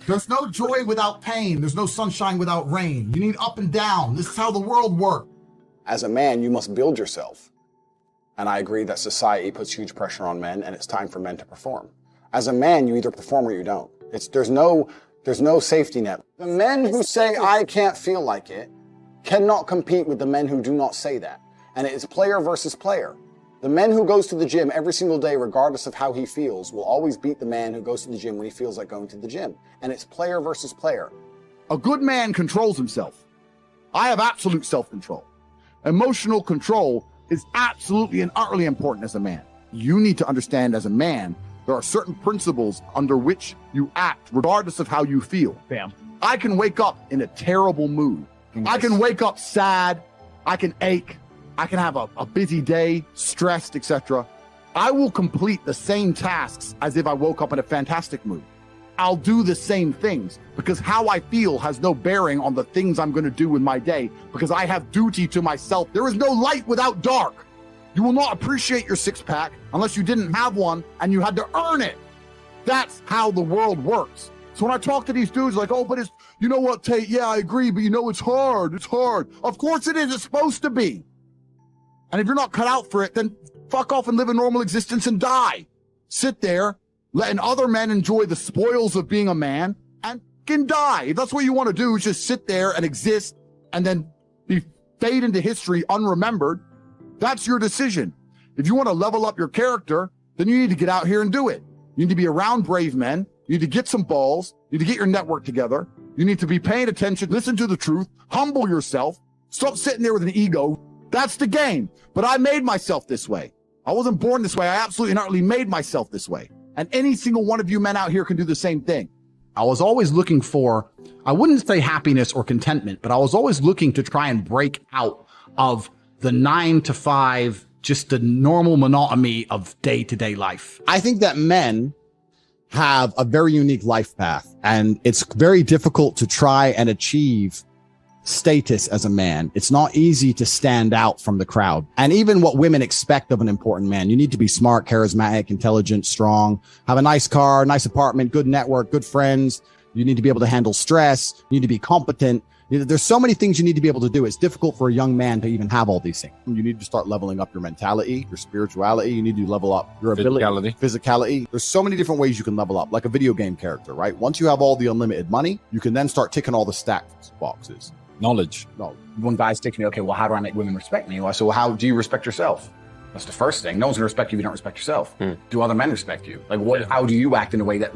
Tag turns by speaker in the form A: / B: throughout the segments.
A: There's no joy without pain. There's no sunshine without rain. You need up and down. This is how the world works.
B: As a man, you must build yourself. And I agree that society puts huge pressure on men, and it's time for men to perform. As a man, you either perform or you don't. There's no safety net. The men who say, I can't feel like it, cannot compete with the men who do not say that. And it is player versus player. The man who goes to the gym every single day, regardless of how he feels, will always beat the man who goes to the gym when he feels like going to the gym. And it's player versus player.
C: A good man controls himself. I have absolute self-control. Emotional control is absolutely and utterly important as a man. You need to understand as a man, there are certain principles under which you act, regardless of how you feel.
D: Bam.
C: I can wake up in a terrible mood.
D: Nice.
C: I can wake up sad. I can ache. I can have a busy day, stressed, etc. I will complete the same tasks as if I woke up in a fantastic mood. I'll do the same things because how I feel has no bearing on the things I'm going to do in my day because I have duty to myself. There is no light without dark. You will not appreciate your six-pack unless you didn't have one and you had to earn it. That's how the world works. So when I talk to these dudes like, oh, but it's, you know what, Tate? Yeah, I agree, but you know, it's hard. It's hard. Of course it is. It's supposed to be. And if you're not cut out for it, then fuck off and live a normal existence and die. Sit there, letting other men enjoy the spoils of being a man and can die. If that's what you want to do, is just sit there and exist and then fade into history unremembered. That's your decision. If you want to level up your character, then you need to get out here and do it. You need to be around brave men. You need to get some balls. You need to get your network together. You need to be paying attention, listen to the truth, humble yourself, stop sitting there with an ego. That's the game. But I made myself this way. I wasn't born this way. I absolutely and utterly made myself this way. And any single one of you men out here can do the same thing.
E: I was always looking for, I wouldn't say happiness or contentment, but I was always looking to try and break out of the 9 to 5, just the normal monotony of day-to-day life.
F: I think that men have a very unique life path, and it's very difficult to try and achieve status as a man. It's not easy to stand out from the crowd. And even what women expect of an important man, you need to be smart, charismatic, intelligent, strong, have a nice car, nice apartment, good network, good friends. You need to be able to handle stress. You need to be competent. There's so many things you need to be able to do. It's difficult for a young man to even have all these things. You need to start leveling up your mentality, your spirituality. You need to level up your ability, physicality. There's so many different ways you can level up, like a video game character, right? Once you have all the unlimited money, you can then start ticking all the stack boxes.
E: Knowledge.
D: No. When guys say to me, okay, well, how do I make women respect me? Well, I say, well, how do you respect yourself? That's the first thing. No one's gonna respect you if you don't respect yourself. Do other men respect you? Like, what? How do you act in a way that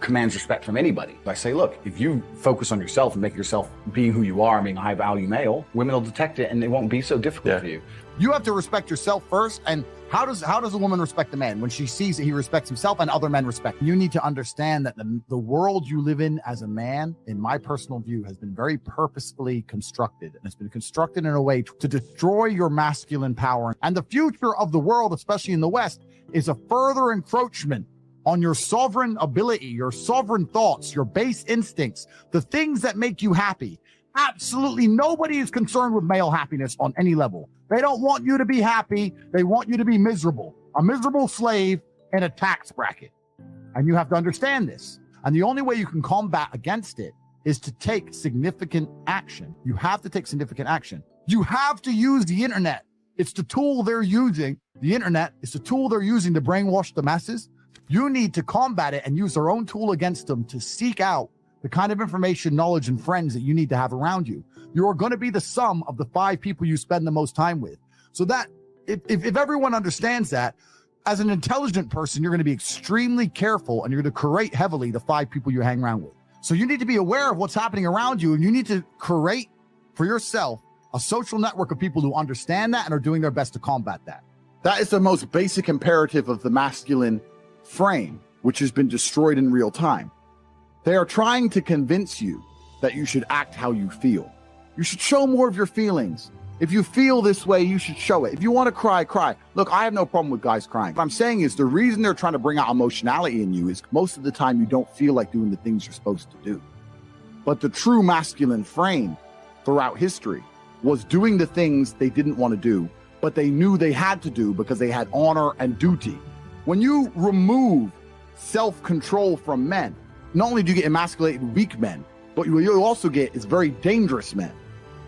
D: commands respect from anybody? I say, look, if you focus on yourself and make yourself being who you are and being a high value male, women will detect it and it won't be so difficult for you.
C: You have to respect yourself first. And how does a woman respect a man? When she sees that he respects himself and other men respect him. You need to understand that the world you live in as a man, in my personal view, has been very purposefully constructed. And it's been constructed in a way to destroy your masculine power. And the future of the world, especially in the West, is a further encroachment on your sovereign ability, your sovereign thoughts, your base instincts, the things that make you happy. Absolutely nobody is concerned with male happiness on any level. They don't want you to be happy. They want you to be miserable, a miserable slave in a tax bracket. And you have to understand this. And the only way you can combat against it is to take significant action. You have to take significant action. You have to use the internet. It's the tool they're using. The internet is the tool they're using to brainwash the masses. You need to combat it and use their own tool against them to seek out the kind of information, knowledge, and friends that you need to have around you. You are going to be the sum of the 5 people you spend the most time with. So that if everyone understands that, as an intelligent person, you're going to be extremely careful and you're going to curate heavily the 5 people you hang around with. So you need to be aware of what's happening around you, and you need to curate for yourself a social network of people who understand that and are doing their best to combat that. That is the most basic imperative of the masculine frame, which has been destroyed in real time. They are trying to convince you that you should act how you feel. You should show more of your feelings. If you feel this way, you should show it. If you want to cry, cry. Look, I have no problem with guys crying. What I'm saying is the reason they're trying to bring out emotionality in you is most of the time you don't feel like doing the things you're supposed to do. But the true masculine frame throughout history was doing the things they didn't want to do, but they knew they had to do because they had honor and duty. When you remove self-control from men, not only do you get emasculated weak men, but what you also get is very dangerous men.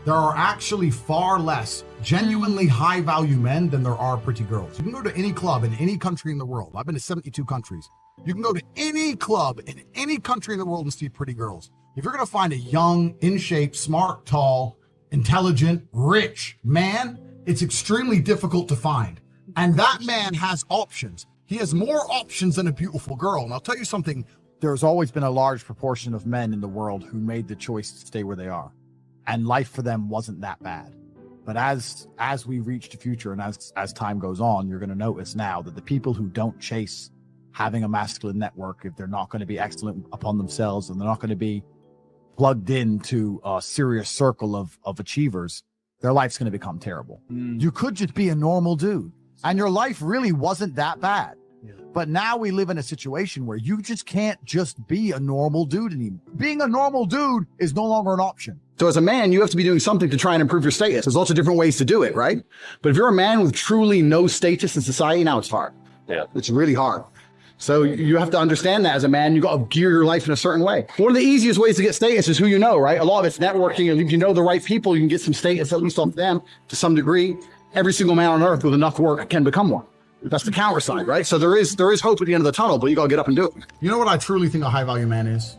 A: There are actually far less genuinely high value men than there are pretty girls. You can go to any club in any country in the world. I've been to 72 countries. You can go to any club in any country in the world and see pretty girls. If you're going to find a young, in shape, smart, tall, intelligent, rich man, it's extremely difficult to find. And that man has options. He has more options than a beautiful girl. And I'll tell you something.
C: There's always been a large proportion of men in the world who made the choice to stay where they are. And life for them wasn't that bad. But as we reach the future and as time goes on, you're going to notice now that the people who don't chase having a masculine network, if they're not going to be excellent upon themselves and they're not going to be plugged into a serious circle of achievers, their life's going to become terrible. You could just be a normal dude and your life really wasn't that bad. But now we live in a situation where you just can't just be a normal dude anymore. Being a normal dude is no longer an option.
E: So as a man, you have to be doing something to try and improve your status. There's lots of different ways to do it, right? But if you're a man with truly no status in society, now it's hard.
G: Yeah.
E: It's really hard. So you have to understand that as a man, you got to gear your life in a certain way. One of the easiest ways to get status is who you know, right? A lot of it's networking. And if you know the right people, you can get some status, at least off them to some degree. Every single man on earth with enough work can become one. That's the counter side, right? So there is hope at the end of the tunnel, but you got to get up and do it.
A: You know what I truly think a high value man is?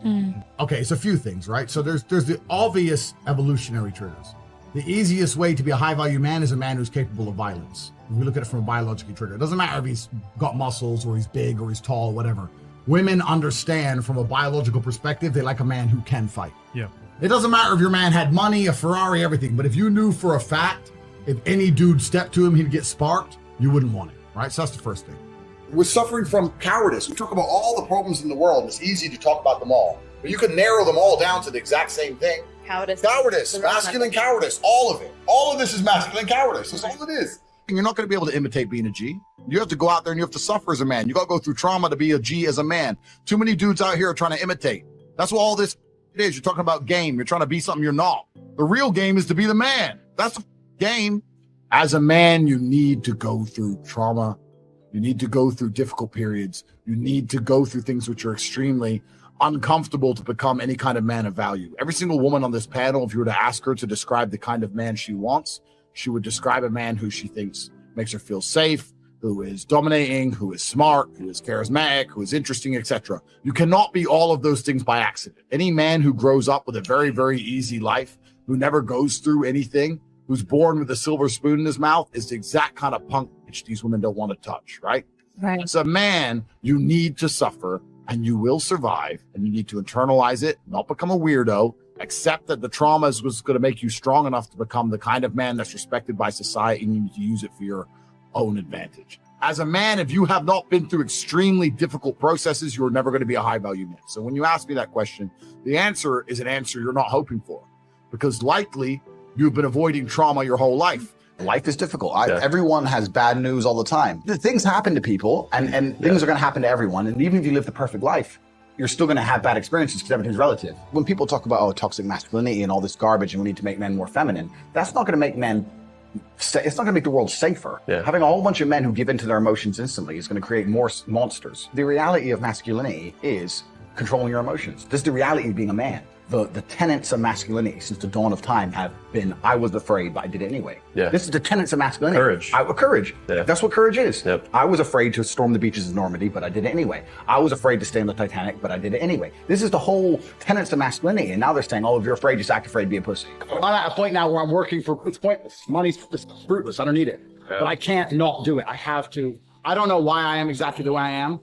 A: Okay, it's a few things, right? So there's the obvious evolutionary triggers. The easiest way to be a high value man is a man who's capable of violence. If we look at it from a biological trigger, it doesn't matter if he's got muscles or he's big or he's tall, or whatever. Women understand from a biological perspective, they like a man who can fight.
H: Yeah.
A: It doesn't matter if your man had money, a Ferrari, everything, but if you knew for a fact, if any dude stepped to him, he'd get sparked, you wouldn't want it. Right? So that's the first thing.
C: We're suffering from cowardice. We talk about all the problems in the world. It's easy to talk about them all. But you can narrow them all down to the exact same thing.
I: Cowardice,
C: masculine cowardice, all of it. All of this is masculine cowardice. That's all it is. And you're not going to be able to imitate being a G. You have to go out there and you have to suffer as a man. You got to go through trauma to be a G as a man. Too many dudes out here are trying to imitate. That's what all this is. You're talking about game. You're trying to be something you're not. The real game is to be the man. That's the game. As a man, you need to go through trauma. You need to go through difficult periods. You need to go through things which are extremely uncomfortable to become any kind of man of value. Every single woman on this panel, if you were to ask her to describe the kind of man she wants, she would describe a man who she thinks makes her feel safe, who is dominating, who is smart, who is charismatic, who is interesting, etc. You cannot be all of those things by accident. Any man who grows up with a very, very easy life, who never goes through anything, who's born with a silver spoon in his mouth, is the exact kind of punk which these women don't want to touch, right?
I: Right.
C: As a man, you need to suffer and you will survive, and you need to internalize it, not become a weirdo, accept that the trauma is what's going to make you strong enough to become the kind of man that's respected by society, and you need to use it for your own advantage. As a man, if you have not been through extremely difficult processes, you're never going to be a high value man. So when you ask me that question, the answer is an answer you're not hoping for, because likely you've been avoiding trauma your whole life.
D: Life is difficult. Everyone has bad news all the time. Things happen to people, and things are going to happen to everyone. And even if you live the perfect life, you're still going to have bad experiences because everything's relative. When people talk about toxic masculinity and all this garbage and we need to make men more feminine, that's not going to make men, it's not going to make the world safer. Having a whole bunch of men who give into their emotions instantly is going to create more monsters. The reality of masculinity is controlling your emotions. This is the reality of being a man. The tenets of masculinity since the dawn of time have been, I was afraid, but I did it anyway. This is the tenets of masculinity. Courage. That's what courage is. I was afraid to storm the beaches of Normandy, but I did it anyway. I was afraid to stay on the Titanic, but I did it anyway. This is the whole tenets of masculinity. And now they're saying, oh, if you're afraid, just act afraid, be a pussy.
E: I'm at a point now where I'm working for, it's pointless. Money's fruitless. I don't need it. But I can't not do it. I have to. I don't know why I am exactly the way I am,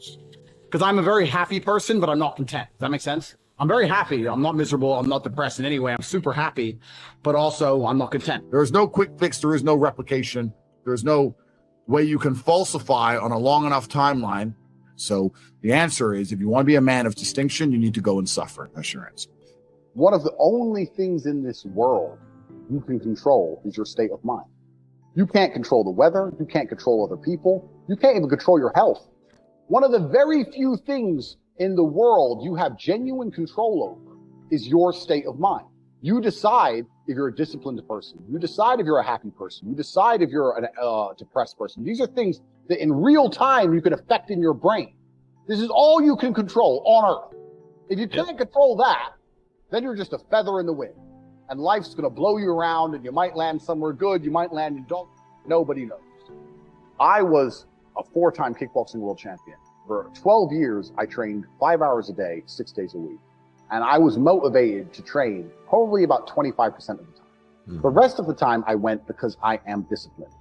E: because I'm a very happy person, but I'm not content. Does that make sense? I'm very happy. I'm not miserable. I'm not depressed in any way. I'm super happy, but also I'm not content.
C: There is no quick fix. There is no replication. There's no way you can falsify on a long enough timeline. So the answer is, if you want to be a man of distinction, you need to go and suffer. That's your answer.
B: One of the only things in this world you can control is your state of mind. You can't control the weather. You can't control other people. You can't even control your health. One of the very few things in the world you have genuine control over is your state of mind. You decide if you're a disciplined person. You decide if you're a happy person. You decide if you're a depressed person. These are things that in real time you can affect in your brain. This is all you can control on earth.
C: If you can't control that, then you're just a feather in the wind. And life's going to blow you around, and you might land somewhere good, you might land in don't. Nobody knows. I was a 4-time kickboxing world champion. For 12 years, I trained 5 hours a day, 6 days a week. And I was motivated to train probably about 25% of the time. The rest of the time I went because I am disciplined.